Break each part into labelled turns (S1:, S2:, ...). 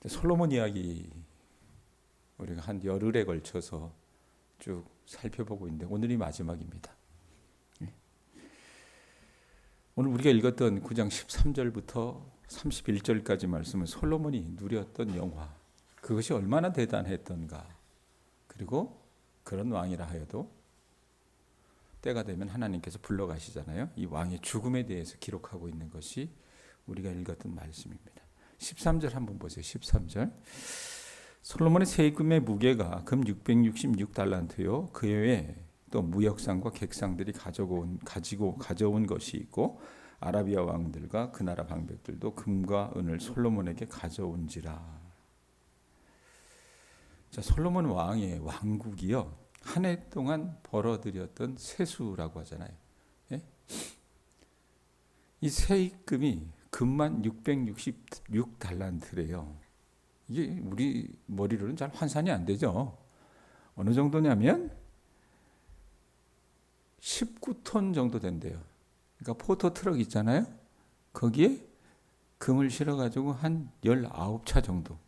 S1: 솔로몬 이야기 우리가 한 열흘에 걸쳐서 쭉 살펴보고 있는데 오늘이 마지막입니다. 오늘 우리가 읽었던 9장 13절부터 31절까지 말씀은 솔로몬이 누렸던 영화, 그것이 얼마나 대단했던가, 그리고 그런 왕이라 하여도 때가 되면 하나님께서 불러가시잖아요. 이 왕의 죽음에 대해서 기록하고 있는 것이 우리가 읽었던 말씀입니다. 13절 한번 보세요. 13절. 솔로몬의 세금의 무게가 금 666달란트요. 그 외에 또 무역상과 객상들이 가져온 것이 있고 아라비아 왕들과 그 나라 방백들도 금과 은을 솔로몬에게 가져온지라. 자, 솔로몬 왕의 왕국이요, 한 해 동안 벌어들였던 세수라고 하잖아요. 예? 이 세금이 금만 666달란트래요. 이게 우리 머리로는 잘 환산이 안 되죠. 어느 정도냐면 19톤 정도 된대요. 그러니까 포터 트럭 있잖아요. 거기에 금을 실어가지고 한 19차 정도.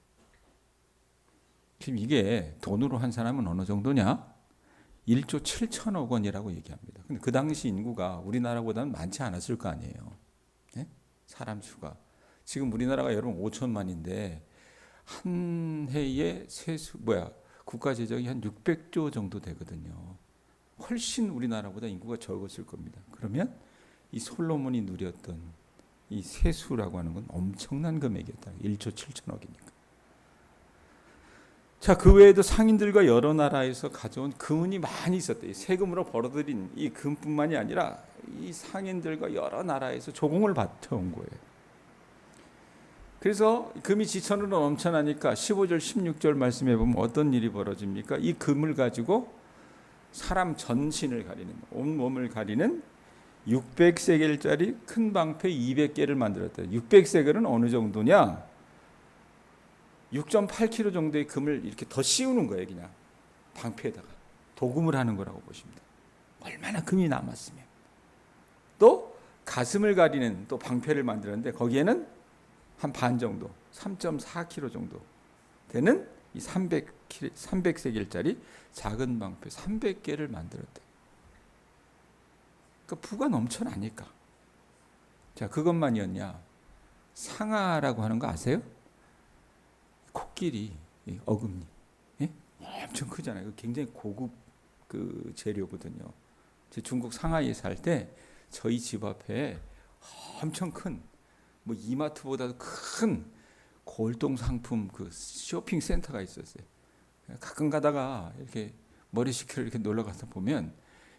S1: 지금 이게 돈으로 환산하면 어느 정도냐? 1조 7천억 원이라고 얘기합니다. 근데 그 당시 인구가 우리나라보다는 많지 않았을 거 아니에요. 네? 사람 수가. 지금 우리나라가 여러분 5천만인데 한 해에 국가 재정이 한 600조 정도 되거든요. 훨씬 우리나라보다 인구가 적었을 겁니다. 그러면 이 솔로몬이 누렸던 이 세수라고 하는 건 엄청난 금액이었다. 1조 7천억이니까. 자, 그 외에도 상인들과 여러 나라에서 가져온 금이 많이 있었대요. 세금으로 벌어들인 이 금뿐만이 아니라 이 상인들과 여러 나라에서 조공을 받아온 거예요. 그래서 금이 지천으로 넘쳐나니까 15절 16절 말씀해 보면 어떤 일이 벌어집니까? 이 금을 가지고 사람 전신을 가리는, 온몸을 가리는 600세겔짜리 큰 방패 200개를 만들었다. 600세겔은 어느 정도냐? 6.8kg 정도의 금을 이렇게 더 씌우는 거예요. 그냥 방패에다가 도금을 하는 거라고 보시면 돼요. 얼마나 금이 남았으면. 또 가슴을 가리는 또 방패를 만들었는데 거기에는 한 반 정도, 3.4kg 정도 되는 이 300세겔짜리 작은 방패 300개를 만들었대. 그러니까 부가 넘쳐나니까. 자, 그것만이었냐? 상아라고 하는 거 아세요? 코끼리, 어금니, 예? 엄청 크잖아요. 굉장히 고급 그 재료거든요. 제 중국 상하이에 살 때 저희 집 앞에 엄청 큰, 뭐 이마트보다도 큰 골동 상품 그 쇼핑 센터가 있었어요. 가끔 가다가 이렇게 머리 식히러 이렇게 놀러 가서 보면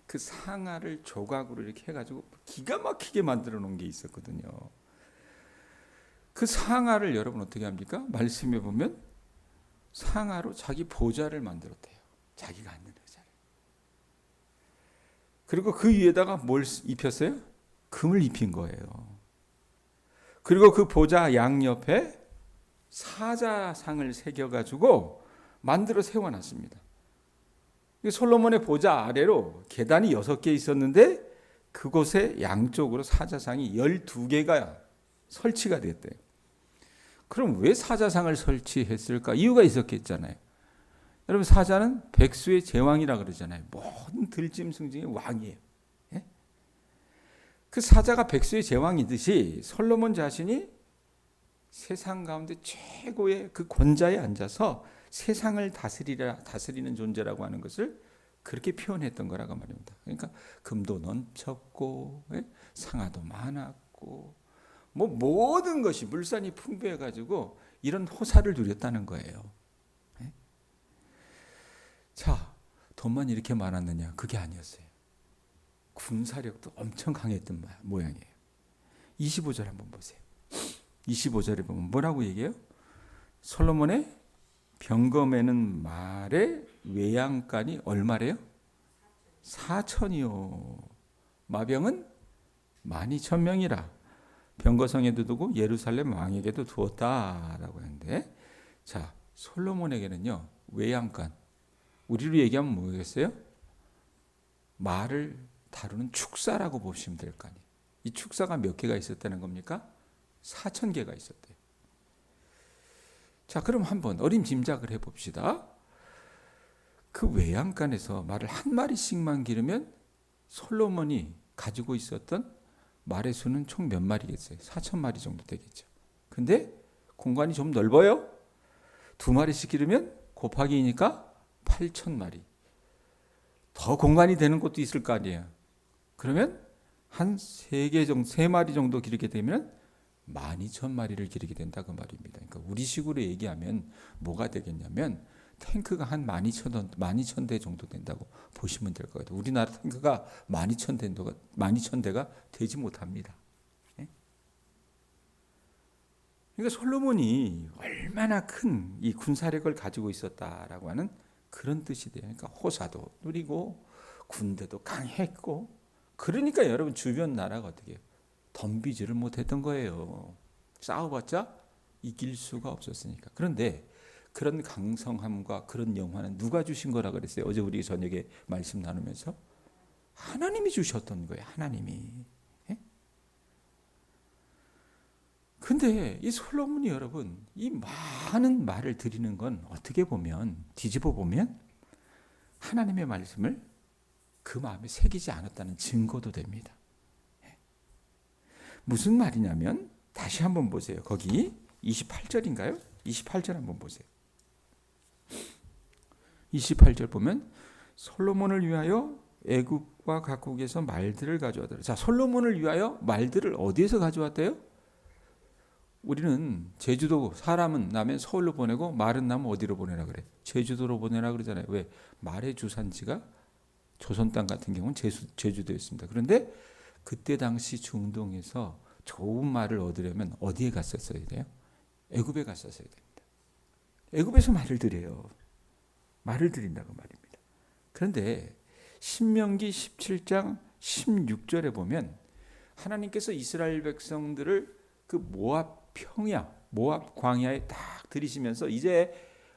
S1: 그 상아를 조각으로 이렇게 해가지고 기가 막히게 만들어 놓은 게 있었거든요. 그 상아를 여러분 어떻게 합니까? 말씀해 보면 상아로 자기 보좌를 만들었대요. 자기가 앉는 의자를. 그리고 그 위에다가 뭘 입혔어요? 금을 입힌 거예요. 그리고 그 보좌 양옆에 사자상을 새겨가지고 만들어 세워놨습니다. 솔로몬의 보좌 아래로 계단이 6개 있었는데 그곳에 양쪽으로 사자상이 12개가 설치가 됐대요. 그럼 왜 사자상을 설치했을까? 이유가 있었겠잖아요. 여러분, 사자는 백수의 제왕이라 그러잖아요. 모든 들짐승 중에 왕이에요. 예? 그 사자가 백수의 제왕이듯이 솔로몬 자신이 세상 가운데 최고의 그 권자에 앉아서 세상을 다스리는 존재라고 하는 것을 그렇게 표현했던 거라고 말입니다. 그러니까 금도 넘쳤고, 예? 상아도 많았고, 뭐 모든 것이 물산이 풍부해가지고 이런 호사를 누렸다는 거예요. 네? 자, 돈만 이렇게 많았느냐? 그게 아니었어요. 군사력도 엄청 강했던 모양이에요. 25절 한번 보세요. 25절에 보면 뭐라고 얘기해요? 솔로몬의 병거매는 말의 외양간이 얼마래요? 4천이요. 마병은 12,000명이라. 병거성에도 두고 예루살렘 왕에게도 두었다라고 하는데, 자, 솔로몬에게는요, 외양간, 우리로 얘기하면 뭐겠어요? 말을 다루는 축사라고 보시면 될 거 아니에요. 이 축사가 몇 개가 있었다는 겁니까? 4,000개가 있었대요. 자, 그럼 한번 어림짐작을 해봅시다. 그 외양간에서 말을 한 마리씩만 기르면 솔로몬이 가지고 있었던 말의 수는 총 몇 마리겠어요? 4,000마리 정도 되겠죠. 근데 공간이 좀 넓어요. 2마리씩 기르면 곱하기 2니까 8,000마리. 더 공간이 되는 곳도 있을 거 아니에요. 그러면 한 3개 정도, 3마리 정도 기르게 되면 12,000마리를 기르게 된다 그 말입니다. 그러니까 우리 식으로 얘기하면 뭐가 되겠냐면 탱크가 한 12,000대 정도 된다고 보시면 될 것 같아요. 우리나라 탱크가 12,000대가 되지 못합니다. 그러니까 솔로몬이 얼마나 큰 이 군사력을 가지고 있었다라고 하는 그런 뜻이 돼요. 그러니까 호사도 누리고 군대도 강했고, 그러니까 여러분 주변 나라가 어떻게 해요? 덤비지를 못했던 거예요. 싸워봤자 이길 수가 없었으니까. 그런데 그런 강성함과 그런 영화는 누가 주신 거라 그랬어요? 어제 우리 저녁에 말씀 나누면서 하나님이 주셨던 거예요. 하나님이. 근데 이 솔로몬이 여러분 이 많은 말을 드리는 건 어떻게 보면 뒤집어 보면 하나님의 말씀을 그 마음에 새기지 않았다는 증거도 됩니다. 무슨 말이냐면 다시 한번 보세요. 거기 28절인가요? 28절 한번 보세요. 28절 보면 솔로몬을 위하여 애굽과 각국에서 말들을 가져왔더라. 자, 솔로몬을 위하여 말들을 어디에서 가져왔대요? 우리는 제주도 사람은 나면 서울로 보내고 말은 나면 어디로 보내라 그래? 제주도로 보내라 그러잖아요. 왜? 말의 주산지가 조선 땅 같은 경우는 제주도였습니다. 그런데 그때 당시 중동에서 좋은 말을 얻으려면 어디에 갔었어야 돼요? 애굽에 갔었어야 됩니다. 애굽에서 말을 드려요. 말을 드린다고 말입니다. 그런데 신명기 17장 16절에 보면 하나님께서 이스라엘 백성들을 그 모압 평야, 모압 광야에 딱 들이시면서 이제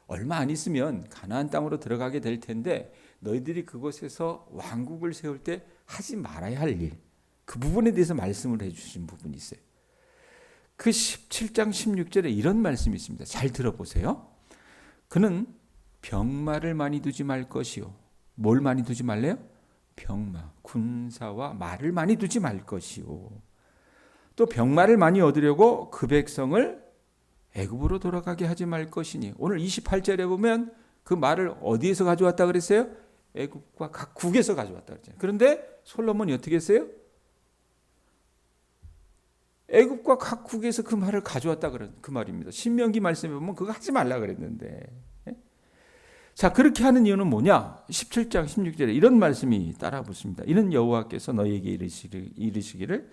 S1: 얼마 안 있으면 가나안 땅으로 들어가게 될 텐데 너희들이 그곳에서 왕국을 세울 때 하지 말아야 할 일, 그 부분에 대해서 말씀을 해주신 부분이 있어요. 그 17장 16절에 이런 말씀이 있습니다. 잘 들어보세요. 그는 병마를 많이 두지 말 것이요. 뭘 많이 두지 말래요? 병마, 군사와 말을 많이 두지 말 것이요. 또 병마를 많이 얻으려고 그 백성을 애굽으로 돌아가게 하지 말 것이니. 오늘 28절에 보면 그 말을 어디에서 가져왔다 그랬어요? 애굽과 각국에서 가져왔다 그랬잖아요. 그런데 솔로몬이 어떻게 했어요? 애굽과 각국에서 그 말을 가져왔다 그런 그 말입니다. 신명기 말씀에 보면 그거 하지 말라 그랬는데. 자, 그렇게 하는 이유는 뭐냐? 17장 16절에 이런 말씀이 따라 붙습니다. 이는 여호와께서 너희에게 이르시기를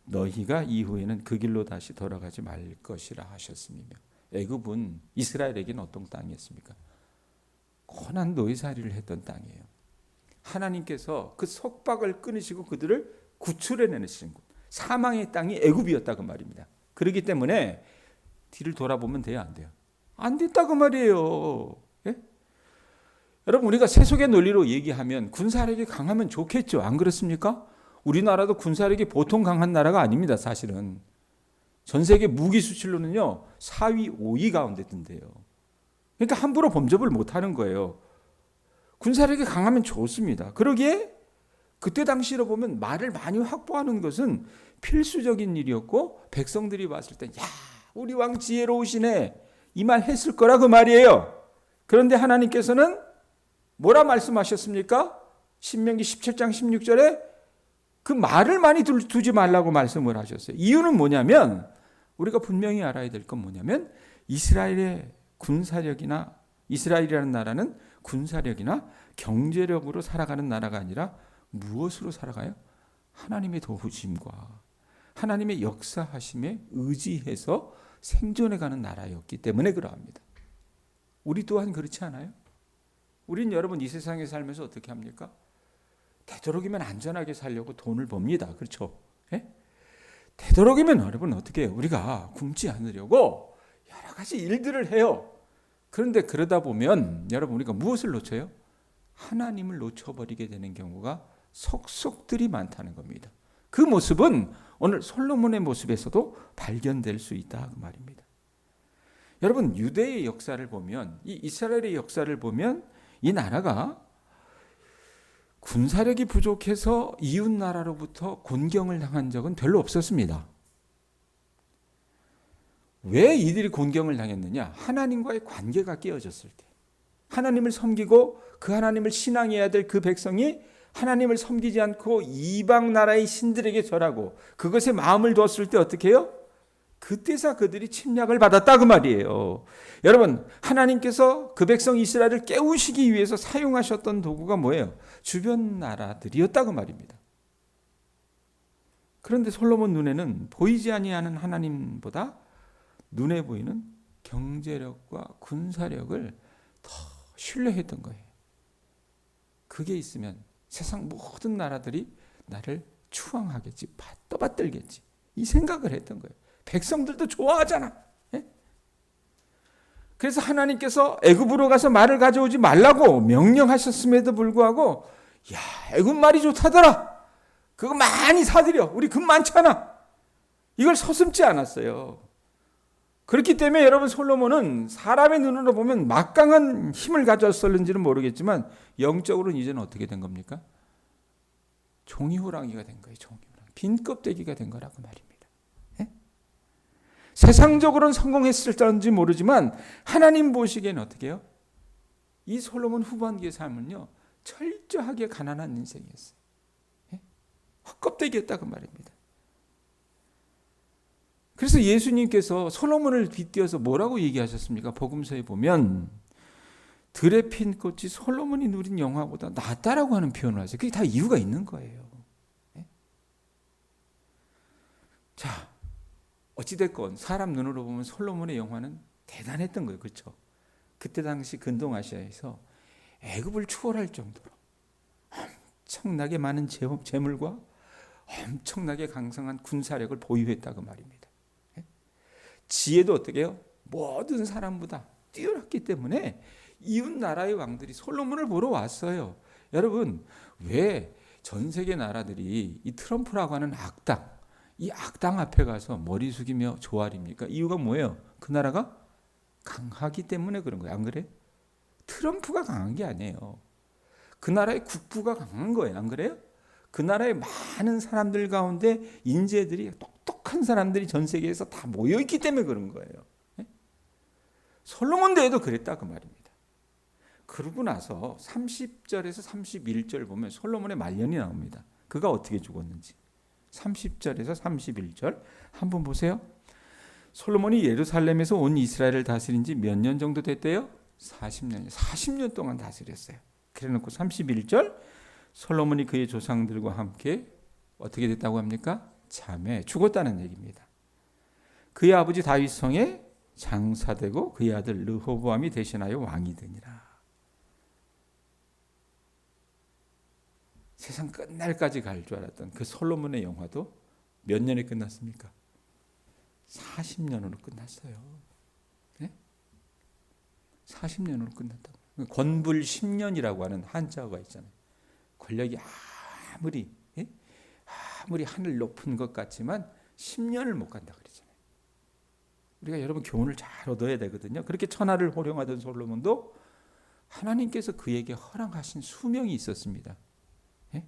S1: 너희가 이후에는 그 길로 다시 돌아가지 말 것이라 하셨으며. 애굽은 이스라엘에게는 어떤 땅이었습니까? 고난 노예살이를 했던 땅이에요. 하나님께서 그 속박을 끊으시고 그들을 구출해내시는 곳, 사망의 땅이 애굽이었다 그 말입니다. 그렇기 때문에 뒤를 돌아보면 돼요, 안 돼요? 안 됐다 그 말이에요. 예? 여러분, 우리가 세속의 논리로 얘기하면 군사력이 강하면 좋겠죠, 안 그렇습니까? 우리나라도 군사력이 보통 강한 나라가 아닙니다. 사실은 전 세계 무기 수출로는요 4위, 5위 가운데 든대요. 그러니까 함부로 범접을 못하는 거예요. 군사력이 강하면 좋습니다. 그러기에 그때 당시로 보면 말을 많이 확보하는 것은 필수적인 일이었고, 백성들이 봤을 때 야, 우리 왕 지혜로우시네 이 말 했을 거라 그 말이에요. 그런데 하나님께서는 뭐라 말씀하셨습니까? 신명기 17장 16절에 그 말을 많이 두지 말라고 말씀을 하셨어요. 이유는 뭐냐면 우리가 분명히 알아야 될 건 뭐냐면 이스라엘의 군사력이나 이스라엘이라는 나라는 군사력이나 경제력으로 살아가는 나라가 아니라 무엇으로 살아가요? 하나님의 도우심과 하나님의 역사하심에 의지해서 생존해가는 나라였기 때문에 그러합니다. 우리 또한 그렇지 않아요? 우린 여러분 이 세상에 살면서 어떻게 합니까? 되도록이면 안전하게 살려고 돈을 법니다. 그렇죠? 예? 되도록이면 여러분 어떻게 해요? 우리가 굶지 않으려고 여러 가지 일들을 해요. 그런데 그러다 보면 여러분 우리가 무엇을 놓쳐요? 하나님을 놓쳐버리게 되는 경우가 속속들이 많다는 겁니다. 그 모습은 오늘 솔로몬의 모습에서도 발견될 수 있다 그 말입니다. 여러분 유대의 역사를 보면, 이 이스라엘의 역사를 보면 이 나라가 군사력이 부족해서 이웃 나라로부터 곤경을 당한 적은 별로 없었습니다. 왜 이들이 곤경을 당했느냐? 하나님과의 관계가 깨어졌을 때, 하나님을 섬기고 그 하나님을 신앙해야 될 그 백성이 하나님을 섬기지 않고 이방 나라의 신들에게 절하고 그것에 마음을 두었을 때 어떻게 해요? 그때서 그들이 침략을 받았다 그 말이에요. 여러분, 하나님께서 그 백성 이스라엘을 깨우시기 위해서 사용하셨던 도구가 뭐예요? 주변 나라들이었다 그 말입니다. 그런데 솔로몬 눈에는 보이지 아니하는 하나님보다 눈에 보이는 경제력과 군사력을 더 신뢰했던 거예요. 그게 있으면 세상 모든 나라들이 나를 추앙하겠지, 떠받들겠지, 이 생각을 했던 거예요. 백성들도 좋아하잖아. 예? 그래서 하나님께서 애굽으로 가서 말을 가져오지 말라고 명령하셨음에도 불구하고, 야, 애굽 말이 좋다더라. 그거 많이 사들여. 우리 금 많잖아. 이걸 서슴지 않았어요. 그렇기 때문에 여러분, 솔로몬은 사람의 눈으로 보면 막강한 힘을 가졌었는지는 모르겠지만 영적으로는 이제는 어떻게 된 겁니까? 종이호랑이가 된 거예요. 종이호랑이. 빈 껍데기가 된 거라고 말입니다. 예? 세상적으로는 성공했을지 모르지만 하나님 보시기에는 어떻게 해요? 이 솔로몬 후반기의 삶은요, 철저하게 가난한 인생이었어요. 예? 헛껍데기였다고 말입니다. 그래서 예수님께서 솔로몬을 빗대어서 뭐라고 얘기하셨습니까? 복음서에 보면 들에 핀 꽃이 솔로몬이 누린 영화보다 낫다라고 하는 표현을 하세요. 그게 다 이유가 있는 거예요. 네? 자, 어찌됐건 사람 눈으로 보면 솔로몬의 영화는 대단했던 거예요. 그렇죠? 그때 당시 근동아시아에서 애굽을 추월할 정도로 엄청나게 많은 재물과 엄청나게 강성한 군사력을 보유했다고 말입니다. 지혜도 어떻게 해요? 모든 사람보다 뛰어났기 때문에 이웃 나라의 왕들이 솔로몬을 보러 왔어요. 여러분, 왜 전 세계 나라들이 이 트럼프라고 하는 악당, 이 악당 앞에 가서 머리 숙이며 조아립니까? 이유가 뭐예요? 그 나라가 강하기 때문에 그런 거예요. 안 그래요? 트럼프가 강한 게 아니에요. 그 나라의 국부가 강한 거예요. 안 그래요? 그 나라의 많은 사람들 가운데 인재들이, 똑똑한 사람들이 전 세계에서 다 모여있기 때문에 그런 거예요. 솔로몬 대회도 그랬다 그 말입니다. 그러고 나서 30절에서 31절 보면 솔로몬의 말년이 나옵니다. 그가 어떻게 죽었는지. 30절에서 31절 한번 보세요. 솔로몬이 예루살렘에서 온 이스라엘을 다스린 지 몇 년 정도 됐대요? 40년. 40년 동안 다스렸어요. 그래놓고 31절 솔로몬이 그의 조상들과 함께 어떻게 됐다고 합니까? 잠에 죽었다는 얘기입니다. 그의 아버지 다윗 성에 장사되고 그의 아들 르호보암이 대신하여 왕이 되니라. 세상 끝날까지 갈 줄 알았던 그 솔로몬의 영화도 몇 년에 끝났습니까? 40년으로 끝났어요. 네? 40년으로 끝났다고. 권불 10년이라고 하는 한자어가 있잖아요. 권력이 아무리 하늘 높은 것 같지만 10년을 못 간다 그러잖아요. 우리가 여러분 교훈을 잘 얻어야 되거든요. 그렇게 천하를 호령하던 솔로몬도 하나님께서 그에게 허락하신 수명이 있었습니다. 예?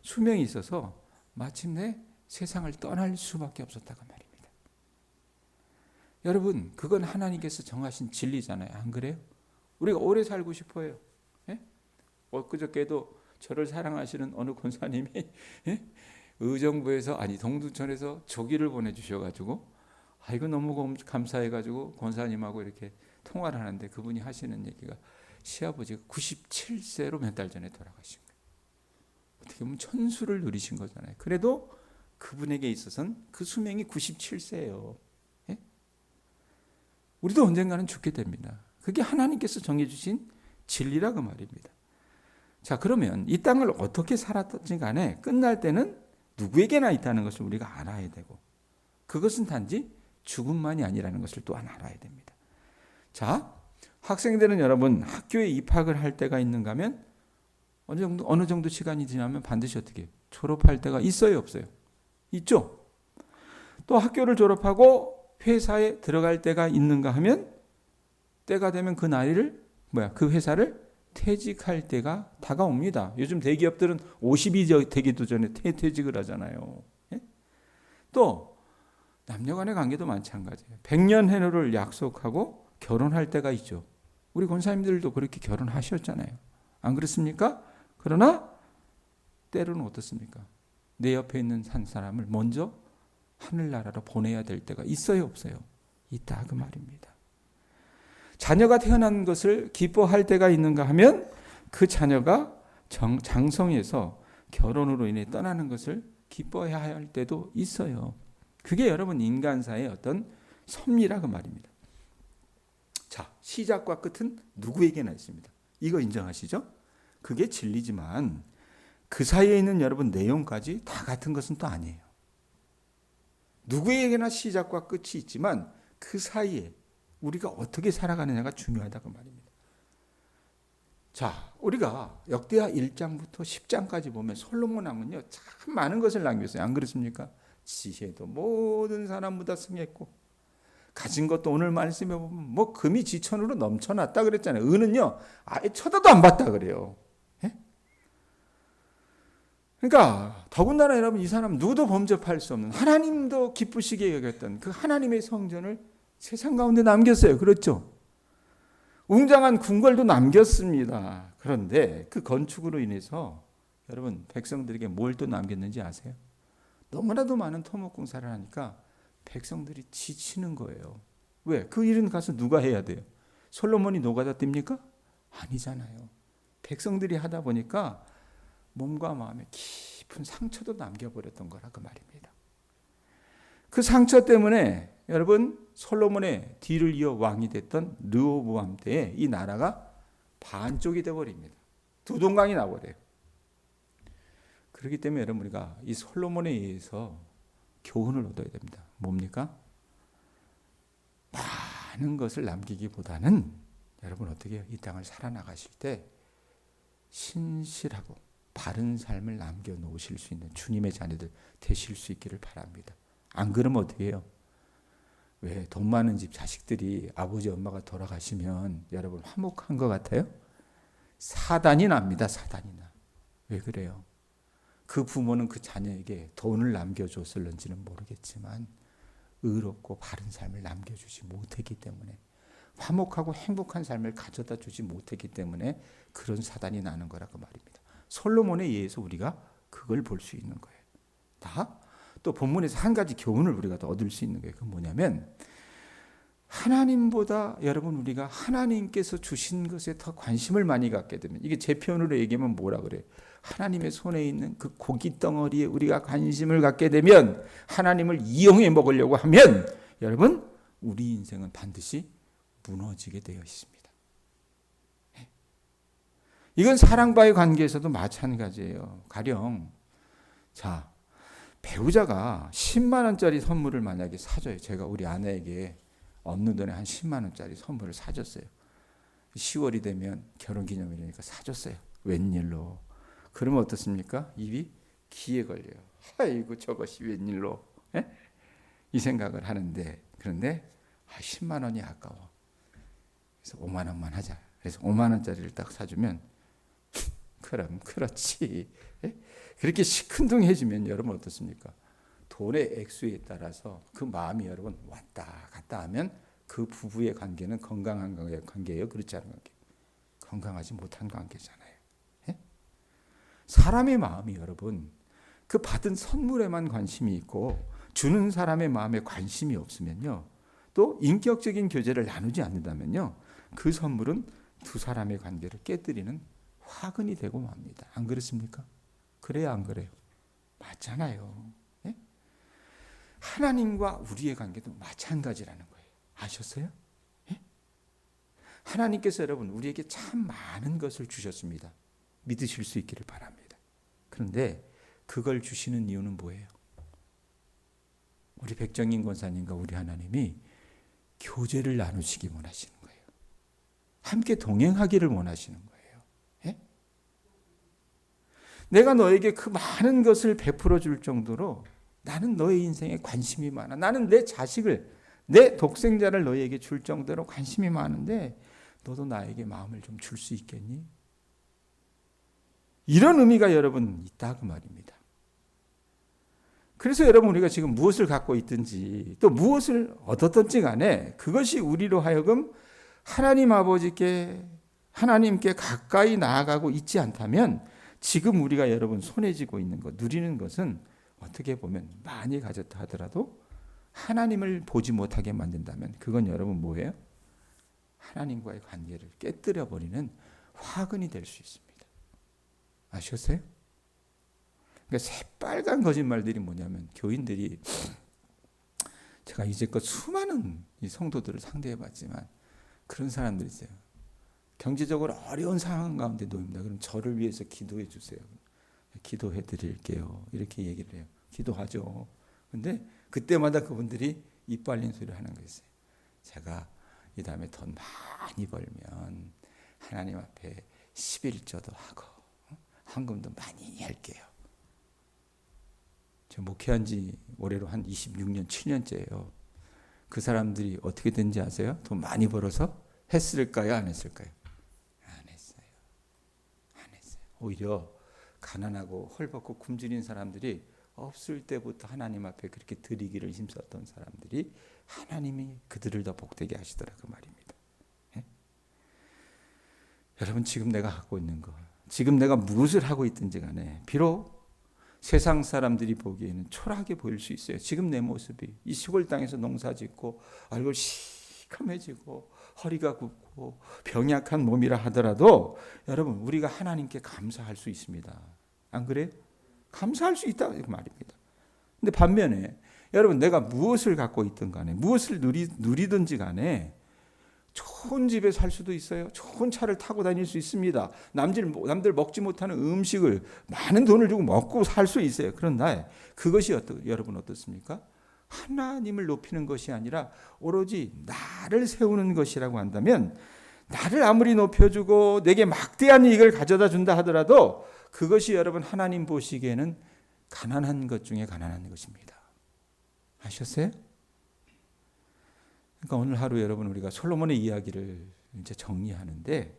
S1: 수명이 있어서 마침내 세상을 떠날 수밖에 없었다고 말입니다. 여러분, 그건 하나님께서 정하신 진리잖아요. 안 그래요? 우리가 오래 살고 싶어요. 예? 엊그저께도 저를 사랑하시는 어느 권사님이 의정부에서 동두천에서 조기를 보내주셔가지고 이거 너무 감사해가지고 권사님하고 이렇게 통화를 하는데 그분이 하시는 얘기가 시아버지가 97세로 몇 달 전에 돌아가신 거예요. 어떻게 보면 천수를 누리신 거잖아요. 그래도 그분에게 있어서는 그 수명이 97세예요. 예? 우리도 언젠가는 죽게 됩니다. 그게 하나님께서 정해주신 진리라고 말입니다. 자, 그러면 이 땅을 어떻게 살았든지 간에 끝날 때는 누구에게나 있다는 것을 우리가 알아야 되고, 그것은 단지 죽음만이 아니라는 것을 또한 알아야 됩니다. 자, 학생들은 여러분 학교에 입학을 할 때가 있는가 하면 어느 정도 시간이 지나면 반드시 어떻게 졸업할 때가 있어요, 없어요? 있죠. 또 학교를 졸업하고 회사에 들어갈 때가 있는가 하면 때가 되면 그 나이를 그 회사를 퇴직할 때가 다가옵니다. 요즘 대기업들은 50이 되기도 전에 퇴직을 하잖아요. 예? 또 남녀간의 관계도 마찬가지예요. 100년 해노를 약속하고 결혼할 때가 있죠. 우리 권사님들도 그렇게 결혼하셨잖아요. 안 그렇습니까? 그러나 때로는 어떻습니까? 내 옆에 있는 한 사람을 먼저 하늘나라로 보내야 될 때가 있어요, 없어요? 있다 그 말입니다. 자녀가 태어난 것을 기뻐할 때가 있는가 하면 그 자녀가 장성해서 결혼으로 인해 떠나는 것을 기뻐해야 할 때도 있어요. 그게 여러분 인간사의 어떤 섭리라 그 말입니다. 자, 시작과 끝은 누구에게나 있습니다. 이거 인정하시죠? 그게 진리지만 그 사이에 있는 여러분 내용까지 다 같은 것은 또 아니에요. 누구에게나 시작과 끝이 있지만 그 사이에 우리가 어떻게 살아가느냐가 중요하다 그 말입니다. 자, 우리가 역대하 1장부터 10장까지 보면 솔로몬 왕은요 참 많은 것을 남겼어요. 안 그렇습니까? 지혜도 모든 사람보다 승했고 가진 것도 오늘 말씀해 보면 뭐 금이 지천으로 넘쳐났다 그랬잖아요. 은은요 아예 쳐다도 안 봤다 그래요. 예? 그러니까 더군다나 여러분 이 사람 누구도 범접할 수 없는 하나님도 기쁘시게 여겼던 그 하나님의 성전을 세상 가운데 남겼어요. 그렇죠? 웅장한 궁궐도 남겼습니다. 그런데 그 건축으로 인해서 여러분 백성들에게 뭘 또 남겼는지 아세요? 너무나도 많은 토목공사를 하니까 백성들이 지치는 거예요. 왜? 그 일은 가서 누가 해야 돼요? 솔로몬이 노가다 띱니까? 아니잖아요. 백성들이 하다 보니까 몸과 마음에 깊은 상처도 남겨버렸던 거라 그 말입니다. 그 상처 때문에 여러분 솔로몬의 뒤를 이어 왕이 됐던 르호보암 때에 이 나라가 반쪽이 되어버립니다. 두 동강이 나버려요. 그렇기 때문에 여러분 우리가 이 솔로몬에 의해서 교훈을 얻어야 됩니다. 뭡니까? 많은 것을 남기기보다는 여러분 어떻게 해요? 이 땅을 살아나가실 때 신실하고 바른 삶을 남겨놓으실 수 있는 주님의 자녀들 되실 수 있기를 바랍니다. 안 그러면 어떻게 해요? 왜 돈 많은 집 자식들이 아버지 엄마가 돌아가시면 여러분 화목한 것 같아요? 사단이 납니다. 사단이 나. 왜 그래요? 그 부모는 그 자녀에게 돈을 남겨줬을런지는 모르겠지만 의롭고 바른 삶을 남겨주지 못했기 때문에 화목하고 행복한 삶을 가져다 주지 못했기 때문에 그런 사단이 나는 거라고 말입니다. 솔로몬에 의해서 우리가 그걸 볼 수 있는 거예요. 다 또 본문에서 한 가지 교훈을 우리가 더 얻을 수 있는 거예요. 그건 뭐냐면 하나님보다 여러분 우리가 하나님께서 주신 것에 더 관심을 많이 갖게 되면 이게 제 표현으로 얘기하면 뭐라 그래요? 하나님의 손에 있는 그 고기 덩어리에 우리가 관심을 갖게 되면 하나님을 이용해 먹으려고 하면 여러분 우리 인생은 반드시 무너지게 되어 있습니다. 이건 사랑과의 관계에서도 마찬가지예요. 가령 자 배우자가 10만 원짜리 선물을 만약에 사줘요. 제가 우리 아내에게 없는 돈에 한 10만 원짜리 선물을 사줬어요. 10월이 되면 결혼기념일이니까 사줬어요. 웬일로. 그러면 어떻습니까? 입이 귀에 걸려요. 아이고 저것이 웬일로. 에? 이 생각을 하는데 그런데 10만 원이 아까워. 그래서 5만 원만 하자. 그래서 5만 원짜리를 딱 사주면 그럼 그렇지. 에? 그렇게 시큰둥해지면 여러분 어떻습니까? 돈의 액수에 따라서 그 마음이 여러분 왔다 갔다 하면 그 부부의 관계는 건강한 관계예요? 그렇지 않은 관계? 건강하지 못한 관계잖아요. 예? 사람의 마음이 여러분 그 받은 선물에만 관심이 있고 주는 사람의 마음에 관심이 없으면요. 또 인격적인 교제를 나누지 않는다면요. 그 선물은 두 사람의 관계를 깨뜨리는 화근이 되고 맙니다. 안 그렇습니까? 그래요, 안 그래요? 맞잖아요. 예? 하나님과 우리의 관계도 마찬가지라는 거예요. 아셨어요? 예? 하나님께서 여러분 우리에게 참 많은 것을 주셨습니다. 믿으실 수 있기를 바랍니다. 그런데 그걸 주시는 이유는 뭐예요? 우리 백정인 권사님과 우리 하나님이 교제를 나누시기 원하시는 거예요. 함께 동행하기를 원하시는 거예요. 내가 너에게 그 많은 것을 베풀어 줄 정도로 나는 너의 인생에 관심이 많아. 나는 내 자식을 내 독생자를 너희에게 줄 정도로 관심이 많은데 너도 나에게 마음을 좀 줄 수 있겠니? 이런 의미가 여러분 있다 그 말입니다. 그래서 여러분 우리가 지금 무엇을 갖고 있든지 또 무엇을 얻었든지 간에 그것이 우리로 하여금 하나님께 가까이 나아가고 있지 않다면 지금 우리가 여러분 손에 쥐고 있는 것, 누리는 것은 어떻게 보면 많이 가졌다 하더라도 하나님을 보지 못하게 만든다면 그건 여러분 뭐예요? 하나님과의 관계를 깨뜨려 버리는 화근이 될 수 있습니다. 아셨어요? 그러니까 새빨간 거짓말들이 뭐냐면 교인들이 제가 이제껏 수많은 이 성도들을 상대해 봤지만 그런 사람들이 있어요. 경제적으로 어려운 상황 가운데 놓입니다. 그럼 저를 위해서 기도해 주세요. 기도해 드릴게요. 이렇게 얘기를 해요. 기도하죠. 근데 그때마다 그분들이 입 벌린 소리를 하는 거였어요. 제가 이 다음에 돈 많이 벌면 하나님 앞에 11조도 하고 헌금도 많이 할게요. 저 목회한 지 올해로 한 26년, 7년째예요. 그 사람들이 어떻게 된지 아세요? 돈 많이 벌어서 했을까요? 안 했을까요? 안 했어요. 안 했어요. 오히려 가난하고 헐벗고 굶주린 사람들이 없을 때부터 하나님 앞에 그렇게 드리기를 힘썼던 사람들이 하나님이 그들을 더 복되게 하시더라 그 말입니다. 예? 여러분 지금 내가 갖고 있는 것, 지금 내가 무엇을 하고 있든지 간에 비록 세상 사람들이 보기에는 초라하게 보일 수 있어요. 지금 내 모습이 이 시골 땅에서 농사 짓고 얼굴 시커매지고 허리가 굽고 병약한 몸이라 하더라도 여러분 우리가 하나님께 감사할 수 있습니다. 안 그래요? 감사할 수 있다 그 말입니다. 근데 반면에 여러분 내가 무엇을 갖고 있든 간에 무엇을 누리든지 간에 좋은 집에 살 수도 있어요. 좋은 차를 타고 다닐 수 있습니다. 남들 먹지 못하는 음식을 많은 돈을 주고 먹고 살 수 있어요. 그런데 그것이 여러분 어떻습니까? 하나님을 높이는 것이 아니라 오로지 나를 세우는 것이라고 한다면 나를 아무리 높여주고 내게 막대한 이익을 가져다 준다 하더라도 그것이 여러분 하나님 보시기에는 가난한 것 중에 가난한 것입니다. 아셨어요? 그러니까 오늘 하루 여러분 우리가 솔로몬의 이야기를 이제 정리하는데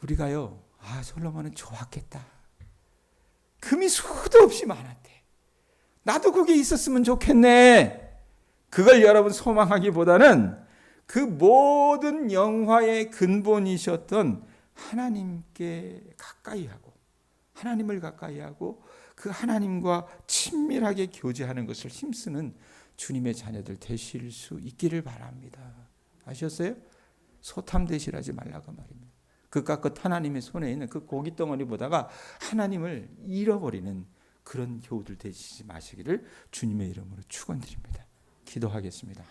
S1: 우리가요, 솔로몬은 좋았겠다. 금이 수도 없이 많았대. 나도 거기에 있었으면 좋겠네. 그걸 여러분 소망하기보다는 그 모든 영화의 근본이셨던 하나님께 가까이 하고 하나님을 가까이 하고 그 하나님과 친밀하게 교제하는 것을 힘쓰는 주님의 자녀들 되실 수 있기를 바랍니다. 아셨어요? 소탐 대실하지 말라고 말입니다. 그깟 것 하나님의 손에 있는 그 고기 덩어리 보다가 하나님을 잃어버리는 그런 교우들 되시지 마시기를 주님의 이름으로 축원드립니다. 기도하겠습니다.